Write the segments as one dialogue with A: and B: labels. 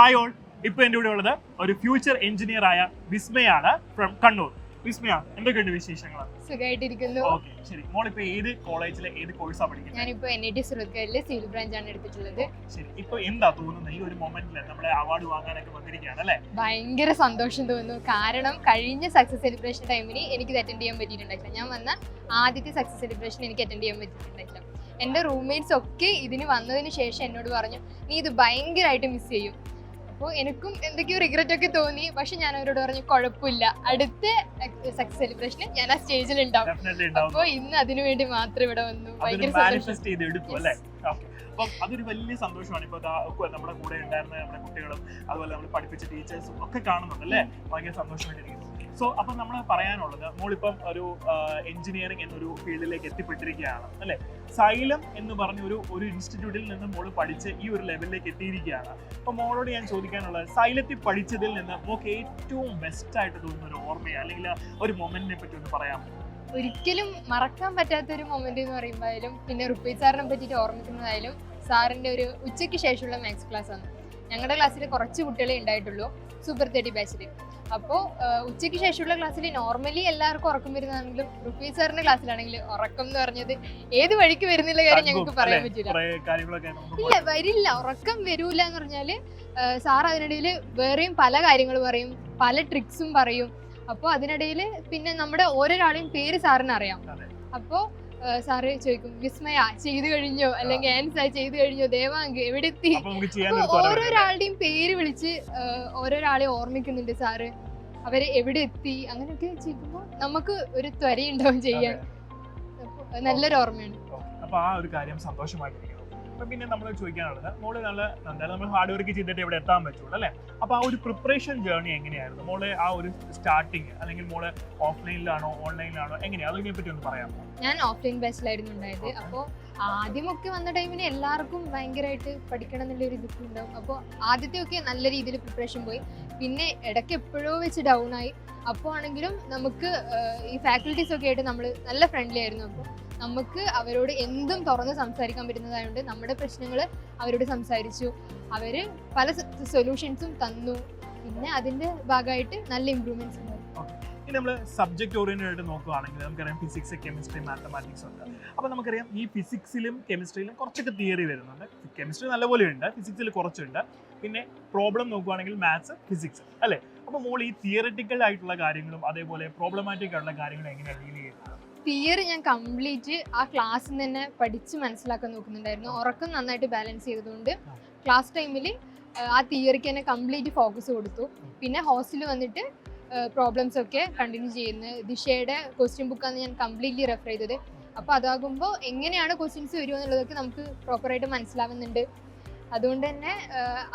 A: Hi all. ഇപ്പൊ എൻ്റെ കൂടെ ഉള്ളത് ഒരു ഫ്യൂച്ചർ എഞ്ചിനീയർ ആയ വിസ്മയാണ് ഫ്രം കണ്ണൂർ. വിസ്മയ, എന്തൊക്കെയുണ്ട് വിശേഷങ്ങൾ?
B: സുഖമായിട്ടിരിക്കുന്നു.
A: ഓക്കെ, ശരി. മോളിപ്പോ ഏത് കോളേജിലെ ഏത് കോഴ്സാണ് പഠിക്കുന്നത്?
B: ഞാനിപ്പോ NIT സുരത്കലിലെ സിവിൽ ബ്രാഞ്ച് ആണ് എടുത്തിട്ടുള്ളത്.
A: ശരി. ഇപ്പൊ എന്താ തോന്നുന്നത് ഈ ഒരു മൊമെന്റിൽ നമ്മളെ അവാർഡ് വാങ്ങാനൊക്കെ വന്നിരിക്കുകയാണ് അല്ലേ?
B: ഭയങ്കര സന്തോഷം തോന്നുന്നു. കാരണം കഴിഞ്ഞ സക്സസ് സെലിബ്രേഷൻ ടൈമിന് എനിക്ക് അറ്റൻഡ് ചെയ്യാൻ പറ്റിയിട്ടുണ്ടായില്ല. ഞാൻ വന്ന ആദ്യത്തെ സക്സസ് സെലിബ്രേഷൻ എനിക്ക് അറ്റൻഡ് ചെയ്യാൻ പറ്റിയിട്ടുണ്ടായില്ല. എൻ്റെ റൂംമേറ്റ്സ് ഒക്കെ ഇതിന് വന്നതിന് ശേഷം എന്നോട് പറഞ്ഞു, നീ ഇത് ഭയങ്കരമായിട്ട് മിസ് ചെയ്യും. അപ്പോൾ എനിക്കും എന്തൊക്കെയോ റിഗ്രറ്റ് ഒക്കെ തോന്നി. പക്ഷെ ഞാൻ അവരോട് പറഞ്ഞു, കുഴപ്പമില്ല, അടുത്ത സക്സസ് സെലിബ്രേഷന് ഞാൻ ആ സ്റ്റേജിൽ ഉണ്ടാവും. അപ്പോൾ ഇന്ന് അതിനു വേണ്ടി മാത്രം ഇവിടെ വന്നു. ഭയങ്കര
A: അതൊരു വലിയ സന്തോഷമാണ്. ഇപ്പൊ നമ്മുടെ കൂടെ ഉണ്ടായിരുന്ന നമ്മുടെ കുട്ടികളും അതുപോലെ നമ്മൾ പഠിപ്പിച്ച ടീച്ചേഴ്സും ഒക്കെ കാണുന്നുണ്ട് അല്ലേ? ഭയങ്കര സന്തോഷമായിട്ടിരിക്കുന്നു. സോ അപ്പൊ നമ്മൾ പറയാനുള്ളത്, മോളിപ്പം ഒരു എഞ്ചിനീയറിംഗ് എന്നൊരു ഫീൽഡിലേക്ക് എത്തിപ്പെട്ടിരിക്കുകയാണ് അല്ലെ? സൈലം എന്ന് പറഞ്ഞ ഒരു ഇൻസ്റ്റിറ്റ്യൂട്ടിൽ നിന്ന് മോള് പഠിച്ച് ഈ ഒരു ലെവലിലേക്ക് എത്തിയിരിക്കുകയാണ്. അപ്പൊ മോളോട് ഞാൻ ചോദിക്കാനുള്ളത്, സൈലത്തിൽ പഠിച്ചതിൽ നിന്ന് മോൾക്ക് ഏറ്റവും ബെസ്റ്റ് ആയിട്ട് തോന്നുന്ന ഒരു ഓർമ്മയോ അല്ലെങ്കിൽ ഒരു മൊമെന്റിനെ പറ്റി ഒന്ന് പറയാമോ?
B: ഒരിക്കലും മറക്കാൻ പറ്റാത്തൊരു മൊമെന്റ് എന്ന് പറയുമ്പോഴായാലും പിന്നെ റുപ്പീ സാറിനെ പറ്റിയിട്ട് ഓർമ്മിക്കുന്നതായാലും സാറിന്റെ ഒരു ഉച്ചയ്ക്ക് ശേഷമുള്ള മാത്സ് ക്ലാസ് ആണ്. ഞങ്ങളുടെ ക്ലാസ്സിൽ കുറച്ച് കുട്ടികളെ ഉണ്ടായിട്ടുള്ളൂ, സൂപ്പർ 30 ബാച്ചിൽ. അപ്പോൾ ഉച്ചയ്ക്ക് ശേഷമുള്ള ക്ലാസ്സിൽ നോർമലി എല്ലാവർക്കും ഉറക്കം വരുന്നതാണെങ്കിലും റുപ്പീ സാറിന്റെ ക്ലാസ്സിലാണെങ്കിൽ ഉറക്കം എന്ന് പറഞ്ഞത് ഏത് വഴിക്ക് വരുന്നില്ല കാര്യം ഞങ്ങൾക്ക് പറയാൻ പറ്റില്ല. ഇല്ല, വരില്ല, ഉറക്കം വരൂല എന്ന് പറഞ്ഞാല് സാർ അതിനിടയിൽ വേറെയും പല കാര്യങ്ങൾ പറയും, പല ട്രിക്സും പറയും. അപ്പോൾ അതിനിടയിൽ പിന്നെ നമ്മുടെ ഓരോരാളെയും പേര് സാറിന് അറിയാം. അപ്പോൾ സാറ് ചോദിക്കും, വിസ്മയ ചെയ്തു കഴിഞ്ഞോ, അല്ലെങ്കിൽ ആൻസ ചെയ്തു കഴിഞ്ഞോ, ദേവാങ്ക് എവിടെ എത്തി? ഓരോരാളുടെയും പേര് വിളിച്ച് ഓരോരാളെ ഓർമ്മിക്കുന്നുണ്ട് സാറ്, അവര് എവിടെ എത്തി അങ്ങനെയൊക്കെ ചെയ്യുമ്പോൾ നമുക്ക് ഒരു ത്വരയുണ്ടാവും ചെയ്യാൻ. നല്ലൊരു ഓർമ്മയാണ്.
A: അപ്പൊ ആ ഒരു കാര്യം സന്തോഷമായിട്ടിരിക്കുന്നു. അപ്പൊ പിന്നെ നമ്മൾ ചോദിക്കാനുള്ളത്, മോള് എന്തായാലും നമ്മൾ ഹാർഡ് വർക്ക് ചെയ്തിട്ട് ഇവിടെ എത്താൻ പറ്റുള്ളൂ അല്ലേ? അപ്പൊ ആ ഒരു പ്രിപ്പറേഷൻ ജേർണി എങ്ങനെയായിരുന്നു മോളെ? ആ ഒരു സ്റ്റാർട്ടിങ് അല്ലെങ്കിൽ മോള് ഓഫ്ലൈനിലാണോ ഓൺലൈനിലാണോ എങ്ങനെയാ, അതിനെ പറ്റി ഒന്ന് പറയാമോ?
B: ഞാൻ ഓഫ്ലൈൻ ബാച്ചിലായിരുന്നു ഉണ്ടായത്. അപ്പോൾ ആദ്യമൊക്കെ വന്ന ടൈമിന് എല്ലാവർക്കും ഭയങ്കരമായിട്ട് പഠിക്കണം എന്നുള്ളൊരു ഇതൊക്കെ ഉണ്ടാവും. അപ്പോൾ ആദ്യത്തെയൊക്കെ നല്ല രീതിയിൽ പ്രിപ്പറേഷൻ പോയി. പിന്നെ ഇടയ്ക്ക് എപ്പോഴോ വെച്ച് ഡൗൺ ആയി. അപ്പോൾ ആണെങ്കിലും നമുക്ക് ഈ ഫാക്കൽറ്റീസ് ഒക്കെ ആയിട്ട് നമ്മൾ നല്ല ഫ്രണ്ട്ലി ആയിരുന്നു. അപ്പോൾ നമുക്ക് അവരോട് എന്തും തുറന്ന് സംസാരിക്കാൻ പറ്റുന്നതായതുകൊണ്ട് നമ്മുടെ പ്രശ്നങ്ങൾ അവരോട് സംസാരിച്ചു. അവർ പല സൊല്യൂഷൻസും തന്നു. പിന്നെ അതിൻ്റെ ഭാഗമായിട്ട് നല്ല ഇമ്പ്രൂവ്മെന്റ്സ് ഉണ്ടായി.
A: ഇനി നമ്മൾ സബ്ജക്ട് ഓറിയന്റഡ് ആയിട്ട് നോക്കുകയാണെങ്കിൽ നമുക്കറിയാം ഫിസിക്സ്, കെമിസ്ട്രി, മാത്തമാറ്റിക്സ് ഉണ്ട്. അപ്പോൾ നമുക്കറിയാം ഈ ഫിസിക്സിലും കെമിസ്ട്രിയിലും കുറച്ചൊക്കെ തിയറി വരുന്നുണ്ട്. കെമിസ്ട്രി നല്ലപോലെ ഉണ്ട്, ഫിസിക്സിൽ കുറച്ചുണ്ട്. പിന്നെ പ്രോബ്ലം നോക്കുകയാണെങ്കിൽ മാത്സ്, ഫിസിക്സ് അല്ലേ? അപ്പോൾ മോൾ ഈ തിയററ്റിക്കൽ ആയിട്ടുള്ള കാര്യങ്ങളും അതേപോലെ പ്രോബ്ലമാറ്റിക് ആയിട്ടുള്ള കാര്യങ്ങളും എങ്ങനെയാണ് ഡീൽ ചെയ്യുന്നത്?
B: തിയറി ഞാൻ കംപ്ലീറ്റ് ആ ക്ലാസ്സിൽ തന്നെ പഠിച്ച് മനസ്സിലാക്കാൻ നോക്കുന്നുണ്ടായിരുന്നു. ഉറക്കം നന്നായിട്ട് ബാലൻസ് ചെയ്തതുകൊണ്ട് ക്ലാസ് ടൈമിൽ ആ തിയറിക്ക് തന്നെ കംപ്ലീറ്റ് ഫോക്കസ് കൊടുത്തു. പിന്നെ ഹോസ്റ്റലിൽ വന്നിട്ട് പ്രോബ്ലംസ് ഒക്കെ കണ്ടിന്യൂ ചെയ്യുന്നത്. ദിശയുടെ ക്വസ്റ്റ്യൻ ബുക്കാണ് ഞാൻ കംപ്ലീറ്റ്ലി റെഫർ ചെയ്തത്. അപ്പോൾ അതാകുമ്പോൾ എങ്ങനെയാണ് ക്വസ്റ്റ്യൻസ് വരുമോ എന്നുള്ളതൊക്കെ നമുക്ക് പ്രോപ്പറായിട്ട് മനസ്സിലാവുന്നുണ്ട്. അതുകൊണ്ട് തന്നെ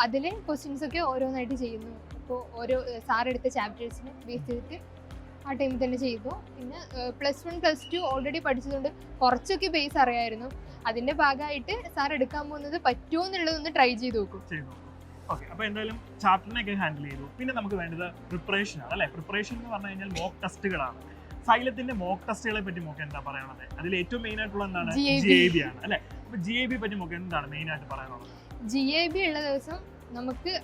B: അതിൽ ക്വസ്റ്റ്യൻസ് ഒക്കെ ഓരോന്നായിട്ട് ചെയ്യുന്നു. അപ്പോൾ ഓരോ സാർ എടുത്ത ചാപ്റ്റേഴ്സിന് ബേസ് ചെയ്തിട്ട് ആ ടൈമിൽ തന്നെ ചെയ്തു. പിന്നെ +1 +2 ഓൾറെഡി പഠിച്ചതുകൊണ്ട് കുറച്ചൊക്കെ ബേസ് അറിയായിരുന്നു. അതിൻ്റെ ഭാഗമായിട്ട് സാർ എടുക്കാൻ പോകുന്നത് പറ്റുമോ എന്നുള്ളതൊന്ന് ട്രൈ ചെയ്ത് നോക്കും.
A: ഓക്കെ, അപ്പോൾ എന്തായാലും ചാപ്റ്ററിനൊക്കെ ഹാൻഡിൽ ചെയ്തു. പിന്നെ നമുക്ക് വേണ്ടത് പ്രിപ്പറേഷൻ ആണ് അല്ലേ? പ്രിപ്പറേഷൻ എന്ന് പറഞ്ഞു കഴിഞ്ഞാൽ മോക്ക് ടെസ്റ്റുകളാണ്. സൈലത്തിന്റെ മോക്ക് ടെസ്റ്റുകളെ പറ്റി മോക്ക് എന്താ പറയാനുള്ളത്? അതിൽ ഏറ്റവും മെയിൻ ആയിട്ടുള്ള എന്താണ്? GAB ആണ് അല്ലേ? അപ്പോൾ GAB പറ്റി മോക്ക് എന്താണ് മെയിൻ ആയിട്ട് പറയാനുള്ളത്?
B: GAB ഉള്ള ദിവസം നമുക്ക്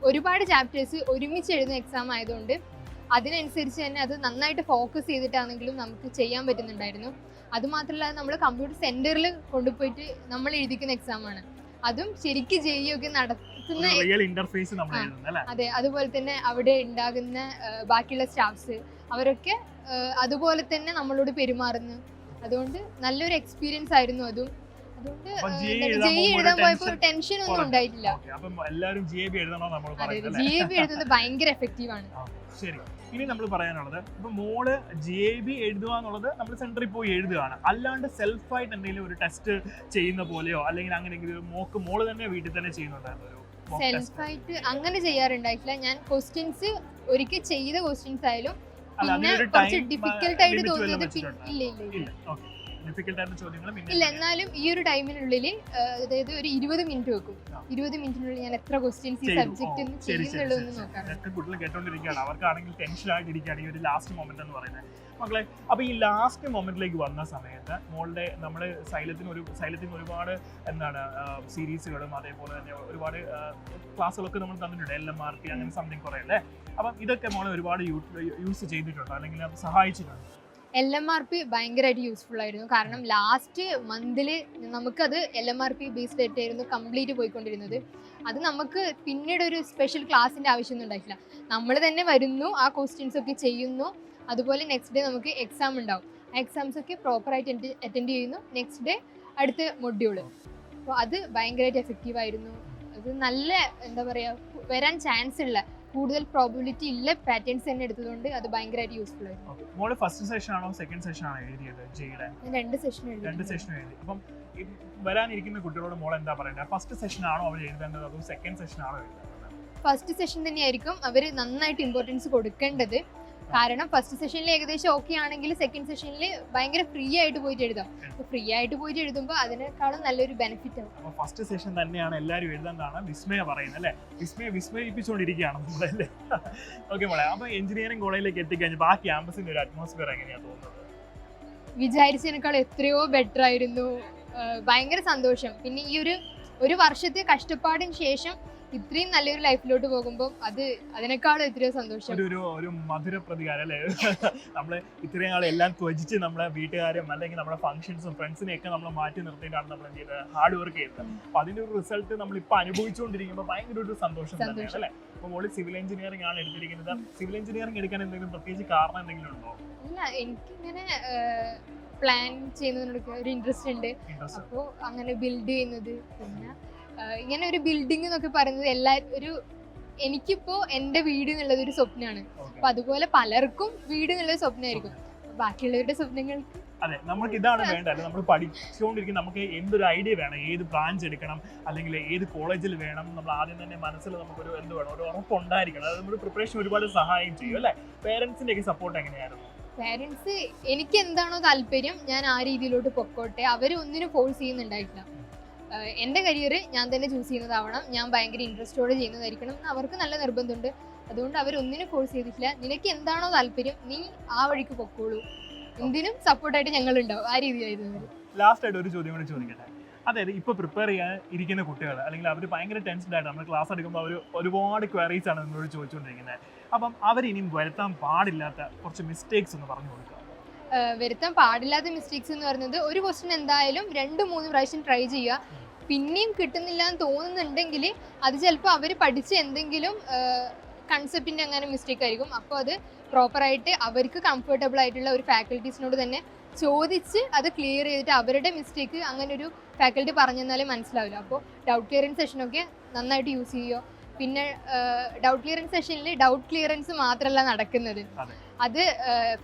B: ഒരുപാട് ചാപ്റ്റേഴ്സ് ഒരുമിച്ച് എഴുതുന്ന എക്സാം ആയതുകൊണ്ട് അതിനനുസരിച്ച് തന്നെ അത് നന്നായിട്ട് ഫോക്കസ് ചെയ്തിട്ടാണെങ്കിലും നമുക്ക് ചെയ്യാൻ പറ്റുന്നുണ്ടായിരുന്നു. അതുമാത്രമല്ല നമ്മൾ കമ്പ്യൂട്ടർ സെന്ററിൽ കൊണ്ടുപോയിട്ട് നമ്മൾ എഴുതിക്കുന്ന എക്സാമാണ്. അതും ശരിക്കും ഒക്കെ നടത്തുന്ന അതെ. അതുപോലെ തന്നെ അവിടെ ഉണ്ടാകുന്ന ബാക്കിയുള്ള സ്റ്റാഫ്സ് അവരൊക്കെ അതുപോലെ തന്നെ നമ്മളോട് പെരുമാറുന്നു. അതുകൊണ്ട് നല്ലൊരു എക്സ്പീരിയൻസ് ആയിരുന്നു അതും. അതുകൊണ്ട് എഴുതാൻ പോയപ്പോൾ ടെൻഷൻ ഒന്നും ഉണ്ടായിട്ടില്ല. GAB എഴുതുന്നത് ഭയങ്കര എഫക്റ്റീവ് ആണ്.
A: ശരി, ഇനി നമ്മൾ പറയാനുള്ളത്, ഇപ്പൊ മോള് GAB എഴുതുക എന്നുള്ളത് നമ്മൾ സെന്ററിൽ പോയി എഴുതുകയാണ്. അല്ലാണ്ട് സെൽഫായിട്ട് എന്തെങ്കിലും ഒരു ടെസ്റ്റ് ചെയ്യുന്ന പോലെയോ അല്ലെങ്കിൽ അങ്ങനെയെങ്കിലും മോള് തന്നെ വീട്ടിൽ തന്നെ ചെയ്യുന്നുണ്ടായിരുന്നു?
B: സെൽഫായിട്ട് അങ്ങനെ ചെയ്യാറുണ്ടായിട്ടില്ല. ഞാൻ ക്വസ്റ്റ്യൻസ് ഒരിക്കൽ ചെയ്ത ക്വസ്റ്റ്യൻസ് ആയാലും പിന്നെ കുറച്ച് ഡിഫിക്കൽട്ട് ആയിട്ട് തോന്നിയത് ഇല്ല.
A: ഡിഫിക്കൽട്ട് ആയിരുന്ന ചോദ്യങ്ങൾ
B: ഇല്ല,
A: പിന്നെ
B: എന്നാലും ഈ ഒരു ടൈമിനുള്ളിൽ അതായത് ഒരു 20 മിനിറ്റ് വെക്കും. 20 മിനിറ്റിനുള്ളിൽ ഞാൻ എത്ര ക്വസ്റ്റ്യൻസ് ഈ സബ്ജക്റ്റ് ചെയ്യുന്നുള്ളതെന്ന് നോക്കാറുണ്ട്.
A: ഇതൊക്കെ കുട്ടികൾ കേട്ടോണ്ടിരിക്കുകയാണ്, അവർക്കാണെങ്കിൽ ടെൻഷൻ ആയിട്ടിരിക്കുകയാണ് ഈ ഒരു ലാസ്റ്റ് മൊമെന്റ് എന്ന് പറയുന്നത്. മക്കളെ, അപ്പൊ ഈ ലാസ്റ്റ് മൊമെന്റിലേക്ക് വന്ന സമയത്ത് മോളുടെ നമ്മുടെ സൈലത്തിന് ഒരുപാട് എന്താണ് സീരീസുകളും അതേപോലെ തന്നെ ഒരുപാട് ക്ലാസ്സുകളൊക്കെ നമ്മൾ തന്നിട്ടുണ്ട്, LMRP അങ്ങനെ സംതിങ് കുറേ അല്ലേ. അപ്പം ഇതൊക്കെ മോളെ ഒരുപാട് യൂസ് ചെയ്തിട്ടുണ്ടോ അല്ലെങ്കിൽ അത് സഹായിച്ചിട്ടുണ്ടോ?
B: LMRP ഭയങ്കരമായിട്ട് യൂസ്ഫുൾ ആയിരുന്നു. കാരണം ലാസ്റ്റ് മന്തിൽ നമുക്കത് LMRP ബേസ്ഡ് ആയിട്ടായിരുന്നു കംപ്ലീറ്റ് പോയിക്കൊണ്ടിരുന്നത്. അത് നമുക്ക് പിന്നീട് ഒരു സ്പെഷ്യൽ ക്ലാസ്സിൻ്റെ ആവശ്യമൊന്നും ഉണ്ടായിട്ടില്ല. നമ്മൾ തന്നെ വരുന്നു, ആ ക്വസ്റ്റ്യൻസ് ഒക്കെ ചെയ്യുന്നു, അതുപോലെ നെക്സ്റ്റ് ഡേ നമുക്ക് എക്സാം ഉണ്ടാവും. ആ എക്സാംസ് ഒക്കെ പ്രോപ്പറായിട്ട് അറ്റൻഡ് ചെയ്യുന്നു. നെക്സ്റ്റ് ഡേ അടുത്ത മൊഡ്യൂള്. അപ്പോൾ അത് ഭയങ്കരമായിട്ട് എഫക്റ്റീവ് ആയിരുന്നു. അത് നല്ല എന്താ പറയുക, വരാൻ ചാൻസ് ഉള്ള കൂടുതൽ പ്രോബിലിറ്റി ഉള്ള പാറ്റേൺസ് തന്നെ എടുത്തതുകൊണ്ട് അത് ഭയങ്കരമായിട്ട് യൂസ്ഫുൾ ആയിരുന്നു.
A: മോള് ഫസ്റ്റ് സെഷൻ ആണോ സെക്കൻഡ് സെഷൻ ആണോ എഴുതിയത് ജെയുടെ?
B: രണ്ട് സെഷൻ
A: എഴുതി. അപ്പം വരാനിരിക്കുന്ന കുട്ടികളോട് മോൾ എന്താ പറയുന്നത്? ഫസ്റ്റ് സെഷൻ ആണോ അവർ എഴുതേണ്ടത് അതോ സെക്കൻഡ് സെഷൻ ആണോ എഴുതേണ്ടത്?
B: ഫസ്റ്റ് സെഷൻ തന്നെയായിരിക്കും അവർ നന്നായിട്ട് ഇമ്പോർട്ടൻസ് കൊടുക്കേണ്ടത്. കാരണം ഫസ്റ്റ് സെഷനിൽ ഏകദേശം ഓക്കെ ആണെങ്കിൽ സെക്കൻഡ് സെഷനിൽ ഭയങ്കര ഫ്രീ ആയിട്ട് പോയിട്ട് എഴുതാം. ഫ്രീ ആയിട്ട് പോയിട്ട് എഴുതുമ്പോൾ അതിനേക്കാളും നല്ലൊരു ബെനിഫിറ്റ് ആവും.
A: അപ്പോൾ ഫസ്റ്റ് സെഷൻ തന്നെയാണ് എല്ലാവരും എഴുതാനാണ് വിസ്മയ പറയുന്നത് അല്ലേ? വിസ്മയിപ്പിച്ചുകൊണ്ടിരിക്കുകയാണ് നമ്മളല്ലേ. ഓക്കെ മോളെ, അപ്പോൾ എഞ്ചിനീയറിംഗ് കോളേജിലേക്ക് എത്തിക്കഴിഞ്ഞപ്പോൾ ആ ക്യാമ്പസിന്റെ ഒരു അറ്റ്മോസ്ഫിയർ എങ്ങനെയാണ് തോന്നുന്നത്?
B: വിചാരിച്ചതിനേക്കാൾ എത്രയോ ബെറ്റർ ആയിരുന്നു. ഭയങ്കര സന്തോഷം. പിന്നെ ഈ ഒരു വർഷത്തെ കഷ്ടപ്പാടിന് ശേഷം ഇത്രയും നല്ലൊരു ലൈഫിലോട്ട് പോകുമ്പോൾ അതിനേക്കാളും എത്രയോ സന്തോഷം.
A: ഒരു മധുര പ്രതികാരം അല്ലേ? നമ്മള് ഇത്രയും നാൾ എല്ലാം ത്വജിച്ച് നമ്മളെ വീട്ടുകാരും അല്ലെങ്കിൽ നമ്മുടെ ഫംഗ്ഷൻസും ഫ്രണ്ട്സിനെയൊക്കെ നമ്മൾ മാറ്റി നിർത്തിയിട്ടാണ് നമ്മൾ എന്ത് ചെയ്തത്, ഹാർഡ് വർക്ക് ചെയ്തത്. അപ്പൊ അതിന്റെ ഒരു റിസൾട്ട് നമ്മൾ ഇപ്പൊ അനുഭവിച്ചുകൊണ്ടിരിക്കുമ്പോൾ ഭയങ്കര ഒരു സന്തോഷം തന്നെയാണ് അല്ലേ? അപ്പൊ മോള് സിവിൽ എഞ്ചിനീയറിംഗ് ആണ് എടുത്തിരിക്കുന്നത്. സിവിൽ എഞ്ചിനീയറിംഗ് എടുക്കാൻ എന്തെങ്കിലും പ്രത്യേകിച്ച് കാരണം എന്തെങ്കിലും ഉണ്ടോ?
B: ഇല്ല, എനിക്കിങ്ങനെ പ്ലാൻ ചെയ്യുന്നതിനോടൊക്കെ ഒരു ഇൻട്രസ്റ്റ് ഉണ്ട്. അപ്പോൾ അങ്ങനെ ബിൽഡ് ചെയ്യുന്നത്, പിന്നെ ഇങ്ങനെ ഒരു ബിൽഡിംഗ് എന്നൊക്കെ പറയുന്നത് എനിക്കിപ്പോ എന്റെ വീട് എന്നുള്ളത് ഒരു സ്വപ്നമാണ്. അപ്പൊ അതുപോലെ പലർക്കും വീട് എന്നുള്ളത് സ്വപ്നമായിരിക്കും. ബാക്കിയുള്ളവരുടെ സ്വപ്നങ്ങൾക്ക്
A: അതെ, നമുക്ക് ഇതാണ് വേണ്ടത്. നമ്മൾ പഠിച്ചുകൊണ്ടിരിക്കും, നമുക്ക് എന്തൊരു ഐഡിയ വേണം, ഏത് ബ്രാഞ്ച് എടുക്കണം അല്ലെങ്കിൽ ഏത് കോളേജിൽ വേണം, നമ്മൾ ആദ്യം തന്നെ മനസ്സിൽ നമുക്കൊരു എന്ത് വേണം, ഒരു ഉറപ്പുണ്ടായിരിക്കണം. അത് നമ്മുടെ പ്രിപ്പറേഷൻ ഒരുപാട് സഹായം ചെയ്യും അല്ലേ? പേരൻസിന്റെ ഒക്കെ സപ്പോർട്ട് എങ്ങനെയായിരുന്നു?
B: പേരൻസ് എനിക്ക് എന്താണോ താല്പര്യം ഞാൻ ആ രീതിയിലോട്ട് പൊക്കോട്ടെ. അവർ ഒന്നിനും ഫോഴ്സ് ചെയ്യുന്നുണ്ടായിട്ടില്ല. എൻ്റെ കരിയർ ഞാൻ തന്നെ ചൂസ് ചെയ്യുന്നതാവണം, ഞാൻ ഭയങ്കര ഇൻട്രസ്റ്റോടെ ചെയ്യുന്നതായിരിക്കണം എന്ന് അവർക്ക് നല്ല നിർബന്ധമുണ്ട്. അതുകൊണ്ട് അവരൊന്നിനും ഫോഴ്സ് ചെയ്തിട്ടില്ല. നിനക്ക് എന്താണോ താല്പര്യം നീ ആ വഴിക്ക് പൊക്കോളൂ, എന്തിനും സപ്പോർട്ടായിട്ട് ഞങ്ങളുണ്ടാവും, ആ രീതിയായിരുന്നു.
A: ലാസ്റ്റ് ആയിട്ട് ഒരു ചോദ്യം കൂടി ചോദിക്കട്ടെ. അതായത് ഇപ്പോൾ പ്രിപ്പയർ ചെയ്യാൻ ഇരിക്കുന്ന കുട്ടികൾ അല്ലെങ്കിൽ അവർ ഭയങ്കര ടെൻസ്ഡ് ആയിട്ട് നമ്മൾ ക്ലാസ് എടുക്കുമ്പോൾ അവർ ഒരുപാട് ക്വയറീസ് ആണ് നിങ്ങളോട് ചോദിച്ചുകൊണ്ടിരിക്കുന്നത്. അപ്പം അവരിനിയും വരുത്താൻ പാടില്ലാത്ത കുറച്ച് മിസ്റ്റേക്സ് ഒന്ന് പറഞ്ഞു കൊടുക്കുക.
B: വരുത്താൻ പാടില്ലാത്ത മിസ്റ്റേക്സ് എന്ന് പറയുന്നത്, ഒരു ക്വസ്റ്റ്യൻ എന്തായാലും 2-3 പ്രാവശ്യം ട്രൈ ചെയ്യുക. പിന്നെയും കിട്ടുന്നില്ല എന്ന് തോന്നുന്നുണ്ടെങ്കിൽ അത് ചിലപ്പോൾ അവർ പഠിച്ച എന്തെങ്കിലും കൺസെപ്റ്റിൻ്റെ അങ്ങനെ മിസ്റ്റേക്ക് ആയിരിക്കും. അപ്പോൾ അത് പ്രോപ്പറായിട്ട് അവർക്ക് കംഫർട്ടബിൾ ആയിട്ടുള്ള ഒരു ഫാക്കൽറ്റീസിനോട് തന്നെ ചോദിച്ച് അത് ക്ലിയർ ചെയ്തിട്ട് അവരുടെ മിസ്റ്റേക്ക് അങ്ങനെ ഒരു ഫാക്കൽറ്റി പറഞ്ഞു തന്നാലേ മനസ്സിലാവില്ല. അപ്പോൾ ഡൗട്ട് ക്ലിയറൻസ് സെഷനൊക്കെ നന്നായിട്ട് യൂസ് ചെയ്യുക. പിന്നെ ഡൗട്ട് ക്ലിയറൻസ് സെഷനിൽ ഡൗട്ട് ക്ലിയറൻസ് മാത്രമല്ല നടക്കുന്നത്, അത്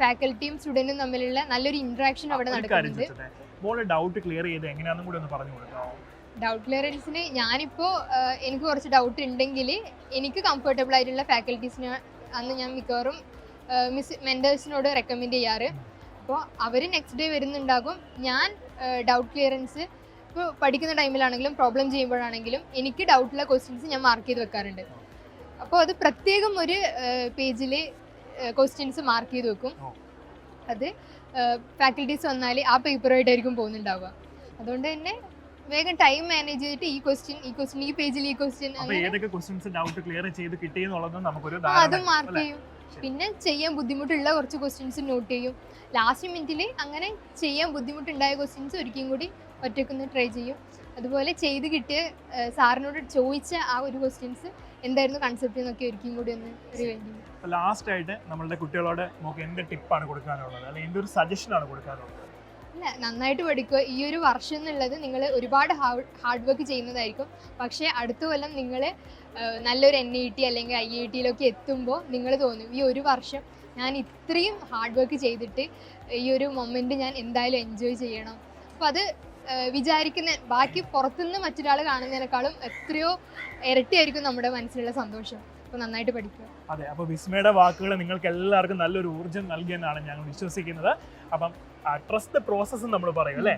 B: ഫാക്കൽറ്റിയും സ്റ്റുഡൻറ്റും തമ്മിലുള്ള നല്ലൊരു ഇന്ററാക്ഷൻ അവിടെ നടക്കുന്നുണ്ട്.
A: ഡൗട്ട് ക്ലിയർ ചെയ്ത് എങ്ങനെയാണെന്നും കൂടി ഒന്ന് പറഞ്ഞു കൊടുക്കാമോ?
B: ഡൗട്ട് ക്ലിയറൻസിന് ഞാനിപ്പോൾ എനിക്ക് കുറച്ച് ഡൗട്ട് ഉണ്ടെങ്കിൽ എനിക്ക് കംഫർട്ടബിൾ ആയിട്ടുള്ള ഫാക്കൽറ്റീസിനെ അന്ന് ഞാൻ മിക്കവാറും മെൻറ്റേഴ്സിനോട് റെക്കമെൻഡ് ചെയ്യാറ്. അപ്പോൾ അവർ നെക്സ്റ്റ് ഡേ വരുന്നുണ്ടാകും. ഞാൻ ഡൗട്ട് ക്ലിയറൻസ് ഇപ്പോൾ പഠിക്കുന്ന ടൈമിലാണെങ്കിലും പ്രോബ്ലം ചെയ്യുമ്പോഴാണെങ്കിലും എനിക്ക് ഡൗട്ടുള്ള ക്വസ്റ്റ്യൻസ് ഞാൻ മാർക്ക് ചെയ്ത് വെക്കാറുണ്ട്. അപ്പോൾ അത് പ്രത്യേകം ഒരു പേജിൽ ക്വസ്റ്റ്യൻസ് മാർക്ക് ചെയ്ത് വെക്കും. അത് ഫാക്കൽറ്റീസ് വന്നാൽ ആ പേപ്പറുമായിട്ടായിരിക്കും പോകുന്നുണ്ടാവുക. അതുകൊണ്ട് തന്നെ വേഗം ടൈം മാനേജ് ചെയ്തിട്ട് ഈ ക്വസ്റ്റ്യൻ ഈ പേജിൽ ഈ ക്വസ്റ്റ്യൻ അത് മാർക്ക് ചെയ്യും. പിന്നെ ചെയ്യാൻ ബുദ്ധിമുട്ടുള്ള കുറച്ച് ക്വസ്റ്റ്യൻസ് നോട്ട് ചെയ്യും. ലാസ്റ്റ് മിനിറ്റിൽ അങ്ങനെ ചെയ്യാൻ ബുദ്ധിമുട്ടുണ്ടായ ക്വസ്റ്റ്യൻസ് ഒരിക്കലും കൂടി ഒറ്റയ്ക്കൊന്ന് ട്രൈ ചെയ്യും. അതുപോലെ ചെയ്ത് കിട്ടിയ സാറിനോട് ചോദിച്ച ആ ഒരു ക്വസ്റ്റ്യൻസ് എന്തായിരുന്നു കൺസെപ്റ്റ് എന്നൊക്കെ ഒരിക്കലും കൂടി ഒന്ന് റിവൈൻഡ് ചെയ്യും.
A: ലാസ്റ്റ് ആയിട്ട് നമ്മളുടെ കുട്ടികളോട് നമുക്ക് എന്ത് ടിപ്പാണ് കൊടുക്കാനുള്ളത്, അല്ലെങ്കിൽ എന്തൊരു സജഷനാണ് കൊടുക്കാനുള്ളത്?
B: അല്ല, നന്നായിട്ട് പഠിക്കുക. ഈ ഒരു വർഷം എന്നുള്ളത് നിങ്ങൾ ഒരുപാട് ഹാർഡ് വർക്ക് ചെയ്യുന്നതായിരിക്കും. പക്ഷേ അടുത്ത കൊല്ലം നിങ്ങൾ നല്ലൊരു NIT അല്ലെങ്കിൽ IIT എത്തുമ്പോൾ നിങ്ങൾ തോന്നും ഈ ഒരു വർഷം ഞാൻ ഇത്രയും ഹാർഡ് വർക്ക് ചെയ്തിട്ട് ഈ ഒരു മൊമെൻറ്റ് ഞാൻ എന്തായാലും എൻജോയ് ചെയ്യണം. അപ്പോൾ അത് വിചാരിക്കുന്ന ബാക്കി പുറത്തുനിന്ന് മറ്റൊരാൾ കാണുന്നതിനേക്കാളും എത്രയോ ഇരട്ടിയായിരിക്കും നമ്മുടെ മനസ്സിലുള്ള സന്തോഷം. അപ്പോൾ നന്നായിട്ട് പഠിക്കുക.
A: അതെ, അപ്പോൾ വിസ്മയുടെ വാക്കുകൾ നിങ്ങൾക്ക് എല്ലാവർക്കും നല്ലൊരു ഊർജ്ജം നൽകിയെന്നാണ് ഞാൻ വിശ്വസിക്കുന്നത്. അപ്പം ട്രസ്റ്റ് ദ പ്രോസസ്സ് നമ്മൾ പറയും അല്ലേ.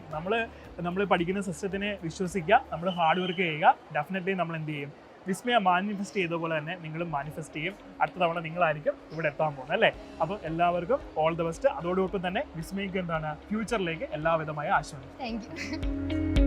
A: നമ്മൾ പഠിക്കുന്ന സിസ്റ്റത്തിനെ വിശ്വസിക്കുക, നമ്മൾ ഹാർഡ് വർക്ക് ചെയ്യുക, ഡെഫിനറ്റ്ലി നമ്മൾ എന്ത് ചെയ്യും, വിസ്മയ മാനിഫെസ്റ്റ് ചെയ്ത പോലെ തന്നെ നിങ്ങളും മാനിഫെസ്റ്റ് ചെയ്യും. അടുത്ത തവണ നിങ്ങളായിരിക്കും ഇവിടെ എത്താൻ പോകുന്നത് അല്ലേ. അപ്പോൾ എല്ലാവർക്കും ഓൾ ദ ബെസ്റ്റ്. അതോടൊപ്പം തന്നെ വിസ്മയ്ക്ക് എന്താണ് ഫ്യൂച്ചറിലേക്ക് എല്ലാവിധമായ ആശംസകൾ.
B: Thank you.